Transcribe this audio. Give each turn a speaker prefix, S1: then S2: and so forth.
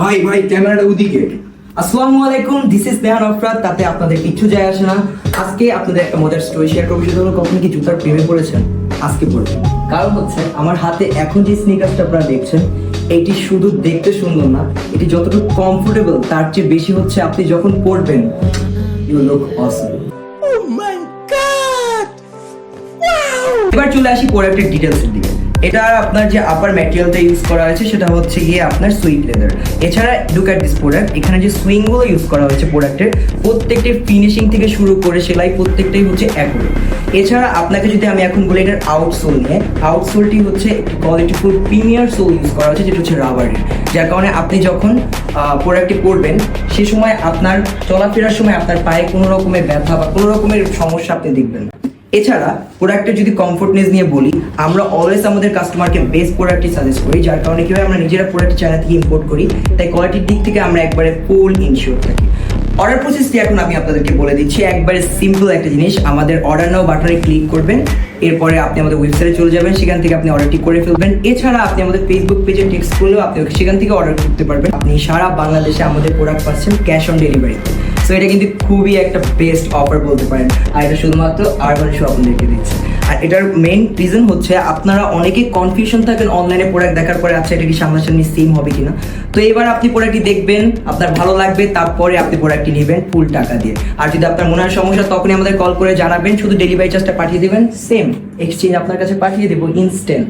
S1: ভাই ভাই ক্যামেরাটা ওদিকে।
S2: আসসালামু আলাইকুম, দিস ইজ নেহান আফরাদ। তাতে আপনাদের কিচ্ছু যায় আসে না। আজকে আপনাদের একটা মজার স্টোরি শেয়ার করবো। সেটা হলো, কখনো কি জুতার প্রেমে পড়েছেন? আজকে পড়বেন। কারণ হচ্ছে, আমার হাতে এখন যে স্নিকার্সটা আপনারা দেখছেন, এটি শুধু দেখতে সুন্দর না, এটি যতটুকু কমফোর্টেবল তার চেয়ে বেশি হচ্ছে আপনি যখন পরবেন, ইউ লুক অসম। এবার চলে আসি প্রোডাক্টের ডিটেলসের দিকে। এটা আপনার যে আপার ম্যাটেরিয়ালটা ইউজ করা হয়েছে সেটা হচ্ছে গিয়ে আপনার সুইট লেদার। এছাড়া লুক অ্যাট দিস প্রোডাক্ট, এখানে যে সুইংগুলো ইউজ করা হয়েছে প্রোডাক্টের, প্রত্যেকটির ফিনিশিং থেকে শুরু করে সেলাই প্রত্যেকটাই হচ্ছে অ্যাকুরেট। এছাড়া আপনাকে যদি আমি এখন বলি এটার আউটসোল নিয়ে, আউটসোলটি হচ্ছে একটি কোয়ালিটিফুল প্রিমিয়ার সোল ইউজ করা হয়েছে, যেটা হচ্ছে রাবারের। যার কারণে আপনি যখন প্রোডাক্টটি পরবেন সে সময় আপনার চলাফেরার সময় আপনার পায়ে কোনো রকমের ব্যথা বা কোনো রকমের সমস্যা আপনি দেখবেন না। এছাড়া প্রোডাক্টের যদি কমফোর্টনেস নিয়ে বলি, আমরা অলওয়েজ আমাদের কাস্টমারকে বেস্ট প্রোডাক্টই সাজেস্ট করি। যার কারণে কি হয়, আমরা নিজেরা প্রোডাক্ট চায়না থেকে ইম্পোর্ট করি, তাই কোয়ালিটির দিক থেকে আমরা একবারে ফুল ইনশিওর থাকি। অর্ডার প্রসেসটি এখন আমি আপনাদেরকে বলে দিচ্ছি। একবারে সিম্পল একটা জিনিস, আমাদের অর্ডার নাও বাটনে ক্লিক করবেন, এরপরে আপনি আমাদের ওয়েবসাইটে চলে যাবেন, সেখান থেকে আপনি অর্ডারটি করে ফেলবেন। এছাড়া আপনি আমাদের ফেসবুক পেজে টেক্সট করলেও আপনি সেখান থেকে অর্ডার করতে পারবেন। আপনি সারা বাংলাদেশে আমাদের প্রোডাক্ট পাচ্ছেন ক্যাশ অন ডেলিভারিতে। সো এটা কিন্তু খুবই একটা বেস্ট অফার বলতে পারেন, আর এটা শুধুমাত্র আরবান শো আপনাদেরকে দিচ্ছে। আর এটার মেইন রিজন হচ্ছে, আপনারা অনেকে কনফিউশন থাকেন অনলাইনে প্রোডাক্ট দেখার পরে, আচ্ছা এটা কি সামনাসামনি সেম হবে কিনা। তো এবার আপনি প্রোডাক্টটি দেখবেন, আপনার ভালো লাগবে, তারপরে আপনি প্রোডাক্টটি নেবেন ফুল টাকা দিয়ে। আর যদি আপনার মনে হয় সমস্যা, তখনই আমাদের কল করে জানাবেন, শুধু ডেলিভারি চার্জটা পাঠিয়ে দেবেন, সেম এক্সচেঞ্জ আপনার কাছে পাঠিয়ে দেবো ইনস্ট্যান্ট।